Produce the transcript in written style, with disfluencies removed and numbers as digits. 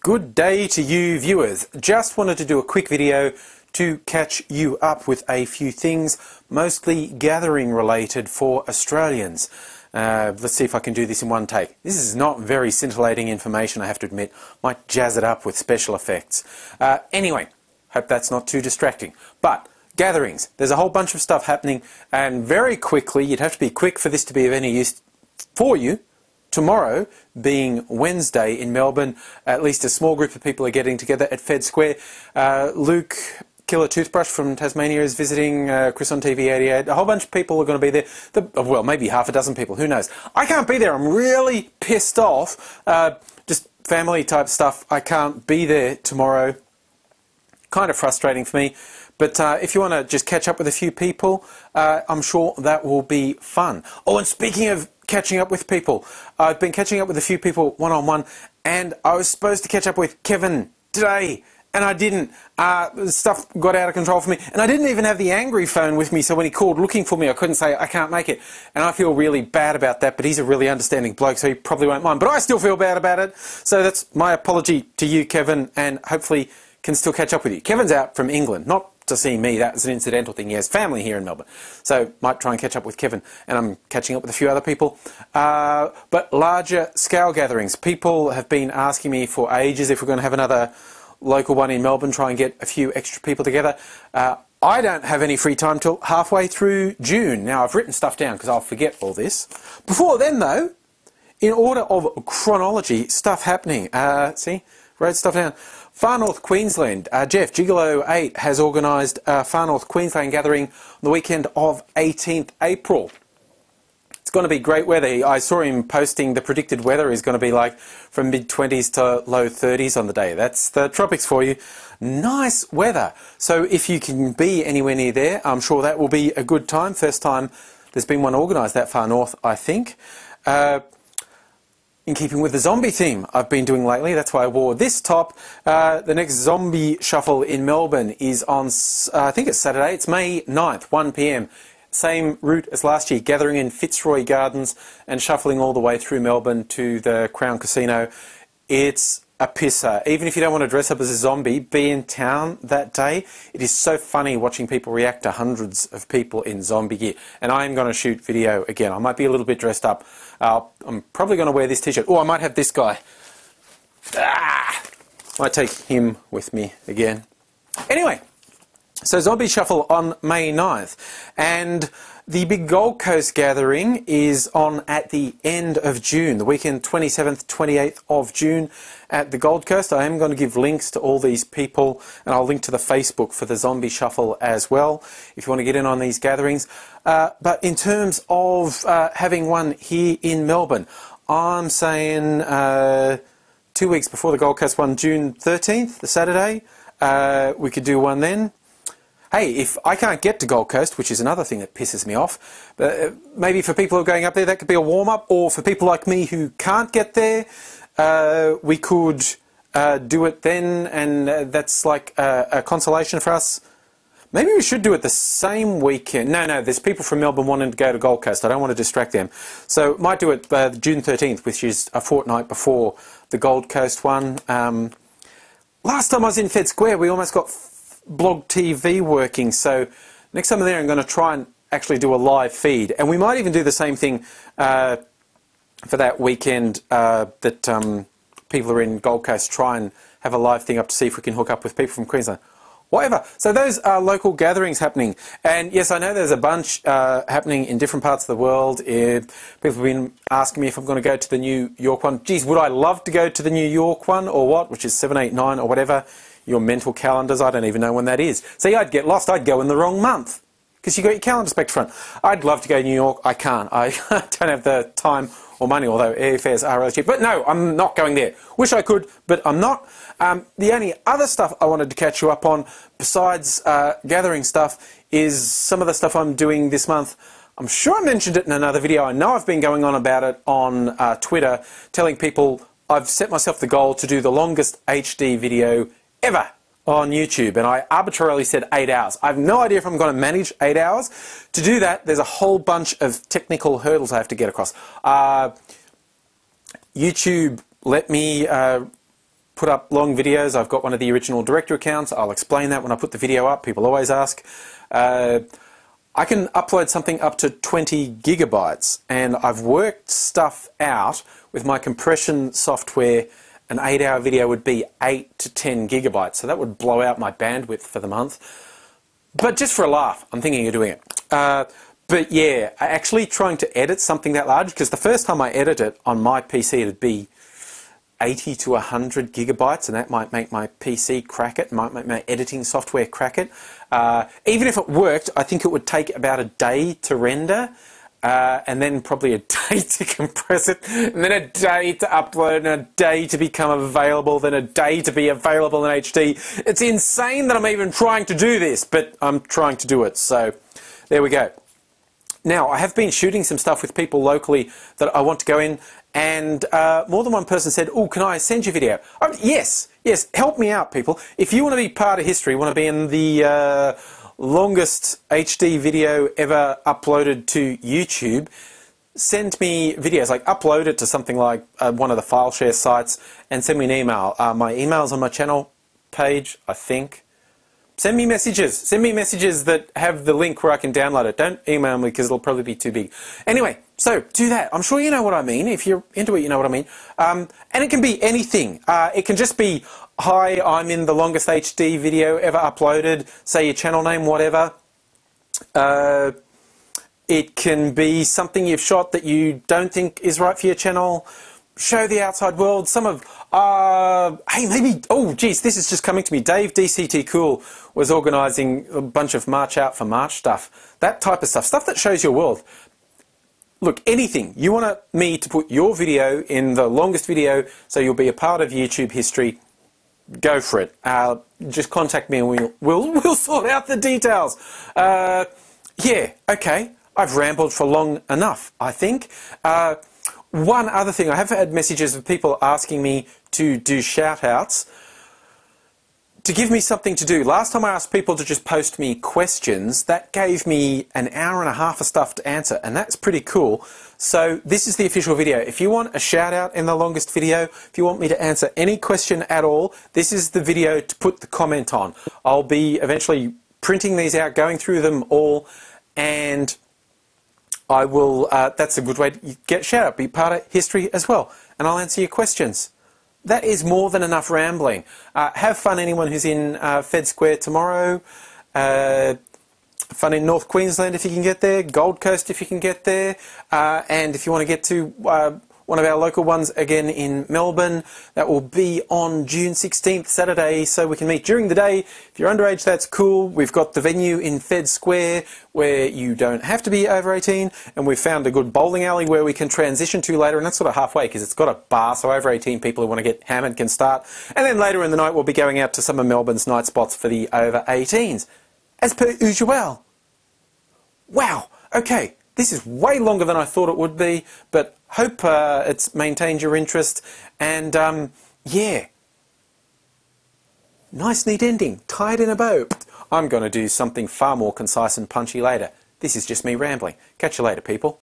Good day to you viewers. Just wanted to do a quick video to catch you up with a few things, mostly gathering related for Australians. Let's see if I can do this in one take. This is not very scintillating information, I have to admit. Might jazz it up with special effects. Anyway, hope that's not too distracting. But gatherings, there's a whole bunch of stuff happening, and very quickly, you'd have to be quick for this to be of any use for you. Tomorrow, being Wednesday in Melbourne, at least a small group of people are getting together at Fed Square. Luke, Killer Toothbrush from Tasmania, is visiting, Chris on TV 88. A whole bunch of people are going to be there. Well, maybe half a dozen people, who knows. I can't be there. I'm really pissed off. Just family type stuff. I can't be there tomorrow. Kind of frustrating for me. But if you want to just catch up with a few people, I'm sure that will be fun. Oh, and speaking of catching up with people, I've been catching up with a few people one-on-one, and I was supposed to catch up with Kevin today, and I didn't. Stuff got out of control for me, and I didn't even have the Angry phone with me, so when he called looking for me, I couldn't say I can't make it. And I feel really bad about that, but he's a really understanding bloke, so he probably won't mind. But I still feel bad about it, so that's my apology to you, Kevin, and hopefully can still catch up with you. Kevin's out from England, not to see me. That was an incidental thing. He has family here in Melbourne, so might try and catch up with Kevin, and I'm catching up with a few other people. But larger scale gatherings, people have been asking me for ages if we're going to have another local one in Melbourne, try and get a few extra people together. I don't have any free time till halfway through June. Now, I've written stuff down because I'll forget all this. Before then though, in order of chronology, stuff happening. See, wrote stuff down. Far North Queensland, Jeff, Gigolo 8 has organised a Far North Queensland gathering on the weekend of 18th April. It's going to be great weather. I saw him posting the predicted weather is going to be like from mid-20s to low 30s on the day. That's the tropics for you. Nice weather. So if you can be anywhere near there, I'm sure that will be a good time. First time there's been one organised that far north, I think. In keeping with the zombie theme I've been doing lately, that's why I wore this top. The next zombie shuffle in Melbourne is on, I think it's Saturday, it's May 9th, 1 PM. Same route as last year, gathering in Fitzroy Gardens and shuffling all the way through Melbourne to the Crown Casino. It's a pisser. Even if you don't want to dress up as a zombie, be in town that day. It is so funny watching people react to hundreds of people in zombie gear. And I am going to shoot video again. I might be a little bit dressed up. I'm probably going to wear this t-shirt. Oh, I might have this guy. Might take him with me again. Anyway, so Zombie Shuffle on May 9th. And the big Gold Coast gathering is on at the end of June, the weekend 27th, 28th of June at the Gold Coast. I am going to give links to all these people, and I'll link to the Facebook for the Zombie Shuffle as well, if you want to get in on these gatherings. But in terms of having one here in Melbourne, I'm saying 2 weeks before the Gold Coast one, June 13th, the Saturday, we could do one then. Hey, if I can't get to Gold Coast, which is another thing that pisses me off, maybe for people who are going up there, that could be a warm-up, or for people like me who can't get there, we could do it then, and that's like a consolation for us. Maybe we should do it the same weekend. No, there's people from Melbourne wanting to go to Gold Coast. I don't want to distract them. So might do it June 13th, which is a fortnight before the Gold Coast one. Last time I was in Fed Square, we almost got blog TV working, so next time I'm there I'm going to try and actually do a live feed, and we might even do the same thing for that weekend that people are in Gold Coast, try and have a live thing up to see if we can hook up with people from Queensland. Whatever. So those are local gatherings happening, and yes, I know there's a bunch happening in different parts of the world. People have been asking me if I'm going to go to the New York one. Geez, would I love to go to the New York one, or what, which is 7, 8, 9 or whatever. Your mental calendars, I don't even know when that is. See, I'd get lost. I'd go in the wrong month because you got your calendar back front. I'd love to go to New York. I can't. I don't have the time or money, although airfares are really cheap. But no, I'm not going there. Wish I could, but I'm not. The only other stuff I wanted to catch you up on, besides gathering stuff, is some of the stuff I'm doing this month. I'm sure I mentioned it in another video. I know I've been going on about it on Twitter, telling people I've set myself the goal to do the longest HD video ever on YouTube, and I arbitrarily said 8 hours. I have no idea if I'm going to manage 8 hours. To do that, there's a whole bunch of technical hurdles I have to get across. YouTube let me put up long videos. I've got one of the original director accounts. I'll explain that when I put the video up. People always ask. I can upload something up to 20 gigabytes, and I've worked stuff out with my compression software. An 8-hour video would be 8 to 10 gigabytes, so that would blow out my bandwidth for the month. But just for a laugh, I'm thinking of doing it. But yeah, actually trying to edit something that large, because the first time I edit it on my PC, it'd be 80 to 100 gigabytes, and that might make my PC crack it, might make my editing software crack it. Even if it worked, I think it would take about a day to render, and then probably a day to compress it, and then a day to upload, and a day to become available, then a day to be available in HD. It's insane that I'm even trying to do this, but I'm trying to do it, so there we go. Now, I have been shooting some stuff with people locally that I want to go in, and more than one person said, oh, can I send you video? Yes, help me out, people. If you want to be part of history, want to be in the longest HD video ever uploaded to YouTube, send me videos, like upload it to something like one of the file share sites and send me an email. My email's on my channel page, I think. Send me messages that have the link where I can download it. Don't email me because it'll probably be too big. Anyway, so do that. I'm sure you know what I mean. If you're into it, you know what I mean. And it can be anything. It can just be, hi, I'm in the longest HD video ever uploaded, say your channel name, whatever. It can be something you've shot that you don't think is right for your channel. Show the outside world. Some of, hey, maybe, oh, geez, this is just coming to me. Dave DCT Cool was organising a bunch of March Out for March stuff. That type of stuff. Stuff that shows your world. Look, anything. You want me to put your video in the longest video so you'll be a part of YouTube history, go for it. Just contact me and we'll sort out the details. Yeah, okay. I've rambled for long enough, I think. One other thing, I have had messages of people asking me to do shout-outs, to give me something to do. Last time I asked people to just post me questions, that gave me an hour and a half of stuff to answer, and that's pretty cool. So this is the official video. If you want a shout-out in the longest video, if you want me to answer any question at all, this is the video to put the comment on. I'll be eventually printing these out, going through them all, and I will, that's a good way to get a shout out, be part of history as well, and I'll answer your questions. That is more than enough rambling. Have fun, anyone who's in Fed Square tomorrow. Fun in North Queensland if you can get there, Gold Coast if you can get there, and if you want to get to one of our local ones again in Melbourne, that will be on June 16th, Saturday, so we can meet during the day. If you're underage, that's cool. We've got the venue in Fed Square where you don't have to be over 18, and we've found a good bowling alley where we can transition to later, and that's sort of halfway because it's got a bar, so over 18 people who want to get hammered can start. And then later in the night we'll be going out to some of Melbourne's night spots for the over 18s. As per usual. Wow, okay. This is way longer than I thought it would be, but hope it's maintained your interest, and yeah. Nice neat ending, tied in a bow. I'm going to do something far more concise and punchy later. This is just me rambling. Catch you later, people.